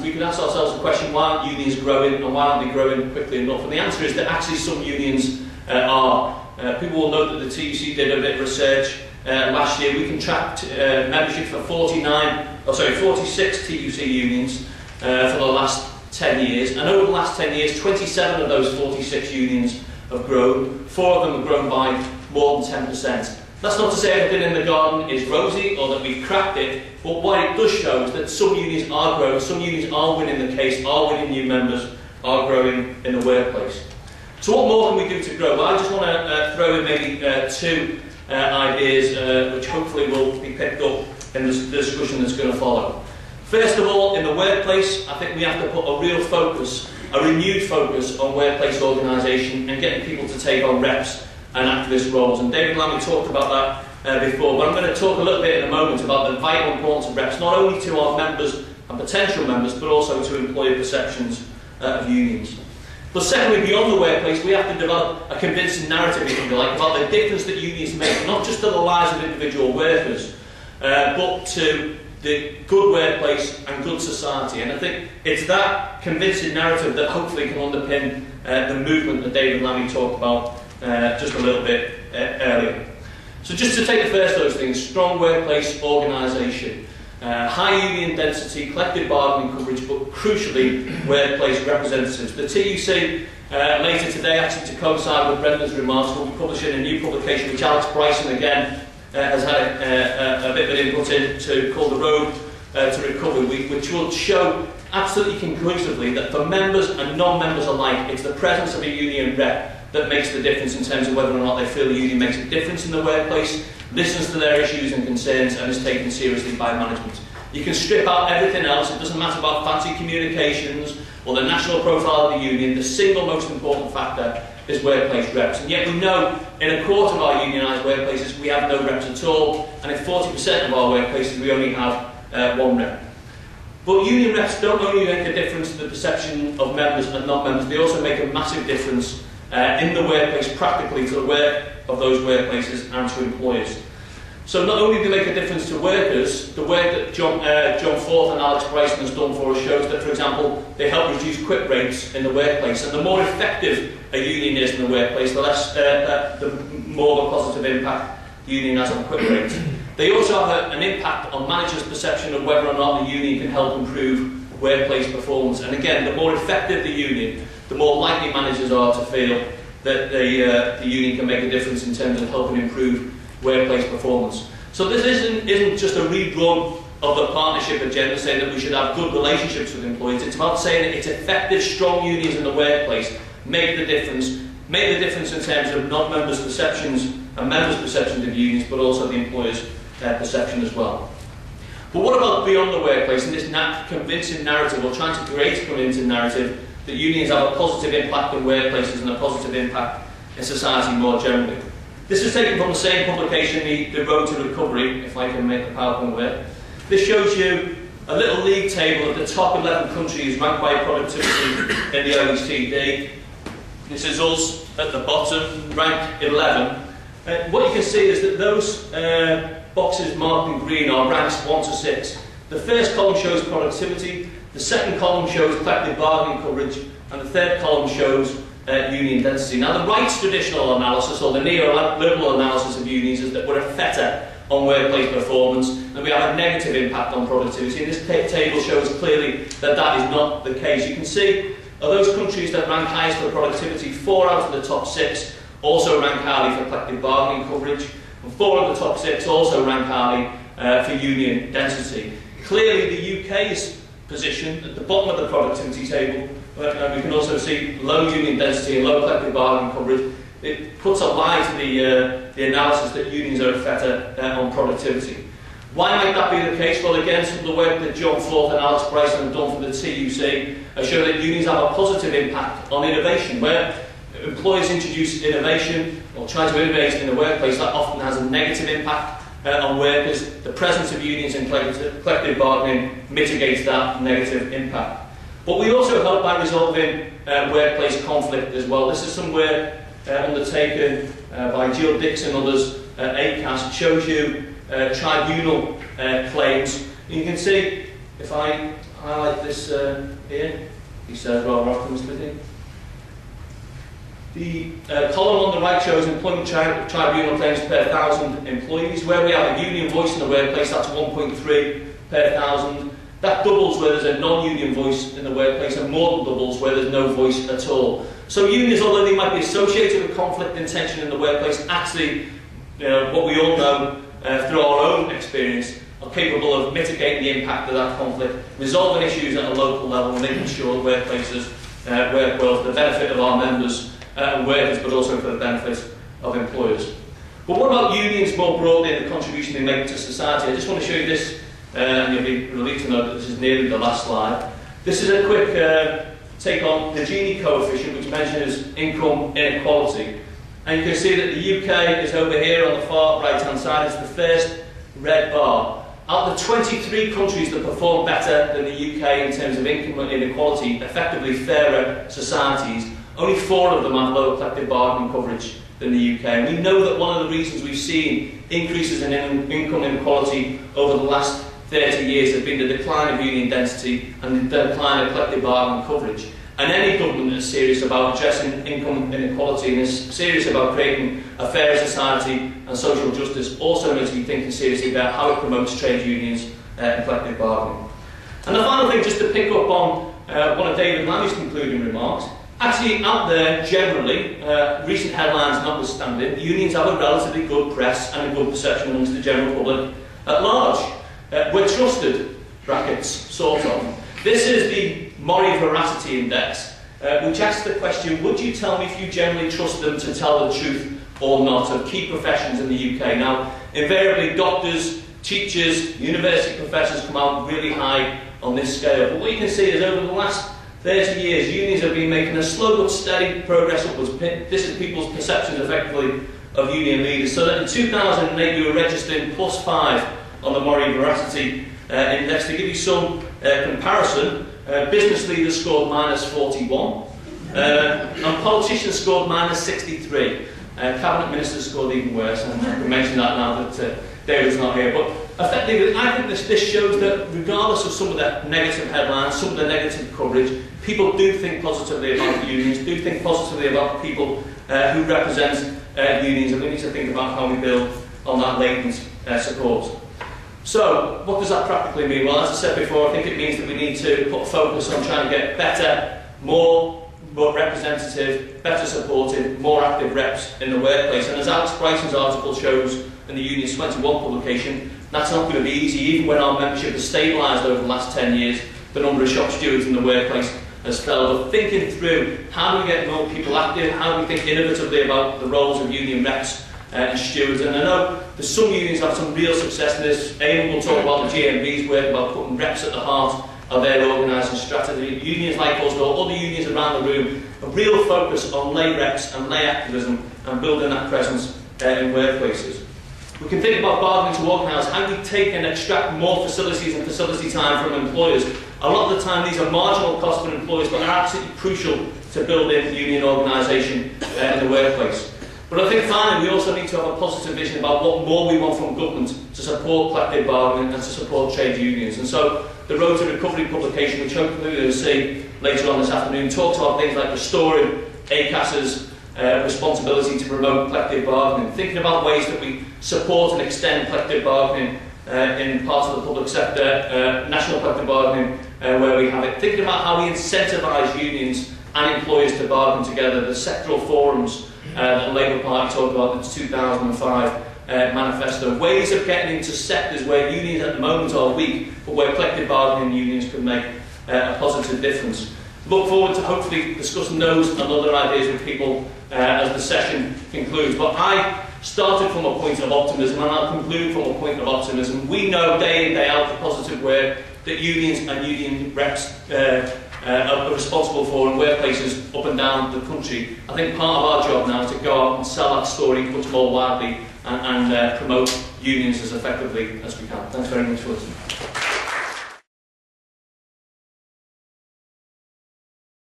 we can ask ourselves the question, why aren't unions growing, and why aren't they growing quickly enough? And the answer is that actually some unions are. People will note that the TUC did a bit of research last year. We contract membership for 46 TUC unions for the last 10 years. And over the last 10 years, 27 of those 46 unions have grown. 4 of them have grown by more than 10%. That's not to say everything in the garden is rosy or that we've cracked it, but what it does show is that some unions are growing, some unions are winning the case, are winning new members, are growing in the workplace. So what more can we do to grow? Well, I just want to throw in maybe 2 ideas which hopefully will be picked up in the discussion that's going to follow. First of all, in the workplace, I think we have to put a real focus, a renewed focus on workplace organisation and getting people to take on reps and activist roles. And David Lammy talked about that before, but I'm going to talk a little bit in a moment about the vital importance of reps, not only to our members and potential members, but also to employer perceptions of unions. But secondly, beyond the workplace, we have to develop a convincing narrative, if you like, about the difference that unions make, not just to the lives of individual workers, but to the good workplace and good society. And I think it's that convincing narrative that hopefully can underpin the movement that David Lammy talked about just a little bit earlier. So just to take the first of those things, strong workplace organisation, high union density, collective bargaining coverage, but crucially workplace representatives. The TUC later today, actually to coincide with Brendan's remarks, will be publishing a new publication which Alex Bryson again has had a bit of an input in, called The Road to Recovery, which will show absolutely conclusively that for members and non-members alike, it's the presence of a union rep that makes the difference in terms of whether or not they feel the union makes a difference in the workplace, listens to their issues and concerns, and is taken seriously by management. You can strip out everything else. It doesn't matter about fancy communications or the national profile of the union. The single most important factor is workplace reps. And yet we know in a quarter of our unionised workplaces we have no reps at all, and in 40% of our workplaces we only have 1 rep. But union reps don't only make a difference to the perception of members and non-members, they also make a massive difference in the workplace, practically to the work of those workplaces and to employers. So not only do they make a difference to workers, the work that John Forth and Alex Bryson has done for us shows that, for example, they help reduce quit rates in the workplace, and the more effective a union is in the workplace, the more of a positive impact the union has on quit rates. They also have an impact on managers' perception of whether or not the union can help improve workplace performance. And again, the more effective the union, the more likely managers are to feel that the union can make a difference in terms of helping improve workplace performance. So this isn't just a rerun of the partnership agenda saying that we should have good relationships with employees. It's about saying that it's effective, strong unions in the workplace make the difference in terms of non-members' perceptions and members' perceptions of unions, but also the employers' perception as well. But what about beyond the workplace, and this convincing narrative, or trying to create a convincing narrative that unions have a positive impact on workplaces and a positive impact in society more generally? This is taken from the same publication, The Road to Recovery, if I can make the PowerPoint work. This shows you a little league table of the top 11 countries ranked by productivity in the OECD. This is us at the bottom, ranked 11. What you can see is that those boxes marked in green are ranks 1 to 6. The first column shows productivity, the second column shows collective bargaining coverage, and the third column shows union density. Now, the right's traditional analysis, or the neoliberal analysis of unions, is that we're a fetter on workplace performance and we have a negative impact on productivity. And this table shows clearly that that is not the case. You can see of those countries that rank highest for productivity, 4 out of the top 6 also rank highly for collective bargaining coverage, and 4 of the top 6 also rank highly for union density. Clearly, the UK's position at the bottom of the productivity table, and we can also see low union density and low collective bargaining coverage. It puts a lie to the analysis that unions are a fetter on productivity. Why might that be the case? Well, again, some of the work that John Forth and Alex Bryson have done for the TUC show that unions have a positive impact on innovation. Where employers introduce innovation or try to innovate in the workplace, that often has a negative impact on workers. The presence of unions and collective bargaining mitigates that negative impact. But we also help by resolving workplace conflict as well. This is some work undertaken by Jill Dixon and others at ACAS. It shows you tribunal claims. And you can see, if I highlight this here. He says rather optimistically. The column on the right shows employment tribunal claims per 1,000 employees. Where we have a union voice in the workplace, that's 1.3 per 1,000. That doubles where there's a non-union voice in the workplace, and more than doubles where there's no voice at all. So unions, although they might be associated with conflict and tension in the workplace, actually, what we all know through our own experience, are capable of mitigating the impact of that conflict, resolving issues at a local level, and making sure workplaces work well for the benefit of our members and workers, but also for the benefit of employers. But what about unions more broadly and the contribution they make to society? I just want to show you this, and you'll be relieved to know that this is nearly the last slide. This is a quick take on the Gini coefficient, which measures income inequality. And you can see that the UK is over here on the far right-hand side. It's the first red bar. Out of the 23 countries that perform better than the UK in terms of income inequality, effectively fairer societies, only 4 of them have lower collective bargaining coverage than the UK. And we know that one of the reasons we've seen increases in income inequality over the last 30 years has been the decline of union density and the decline of collective bargaining coverage. And any government that is serious about addressing income inequality and is serious about creating a fairer society and social justice also needs to be thinking seriously about how it promotes trade unions and collective bargaining. And the final thing, just to pick up on one of David Lammy's concluding remarks, actually out there generally, recent headlines notwithstanding, unions have a relatively good press and a good perception amongst the general public at large. We're trusted, brackets, sort of. This is the Mori Veracity Index, which asks the question, would you tell me if you generally trust them to tell the truth or not, of key professions in the UK? Now, invariably doctors, teachers, university professors come out really high on this scale. But what you can see is over the last 30 years, unions have been making a slow but steady progress upwards. This is people's perceptions, effectively, of union leaders. So that in 2008, we were registering +5 on the Mori Veracity Index. To give you some comparison, business leaders scored -41, and politicians scored -63. Cabinet ministers scored even worse, and I can mention that now that David's not here. But effectively, I think this shows that regardless of some of the negative headlines, some of the negative coverage, people do think positively about unions, do think positively about people who represent unions, and we need to think about how we build on that latent support. So, what does that practically mean? Well, as I said before, I think it means that we need to put a focus on trying to get better, more representative, better supported, more active reps in the workplace. And as Alex Bryson's article shows in the Union's 21 publication, that's not going to be easy. Even when our membership has stabilised over the last 10 years, the number of shop stewards in the workplace has fell. But thinking through how do we get more people active, how do we think innovatively about the roles of union reps and stewards. And I know that some unions have some real success in this. Eamon will talk about the GMB's work about putting reps at the heart of their organising strategy. Unions like us, or other unions around the room, a real focus on lay reps and lay activism and building that presence in workplaces. We can think about bargaining to organise. How do we take and extract more facilities and facility time from employers? A lot of the time these are marginal costs for employers, but are absolutely crucial to building union organisation in the workplace. But I think finally we also need to have a positive vision about what more we want from government to support collective bargaining and to support trade unions. And so the Road to Recovery publication, which hopefully we'll see later on this afternoon, talks about things like restoring ACAS's responsibility to promote collective bargaining, thinking about ways that we support and extend collective bargaining in parts of the public sector, national collective bargaining where we have it, thinking about how we incentivise unions and employers to bargain together, the sectoral forums that the Labour Party talked about in its 2005 manifesto, ways of getting into sectors where unions at the moment are weak, but where collective bargaining unions could make a positive difference. Look forward to hopefully discussing those and other ideas with people as the session concludes. But I started from a point of optimism and I'll conclude from a point of optimism. We know day in, day out the positive work that unions and union reps are responsible for in workplaces up and down the country. I think part of our job now is to go out and sell that story much more widely and promote unions as effectively as we can. Thanks very much for listening.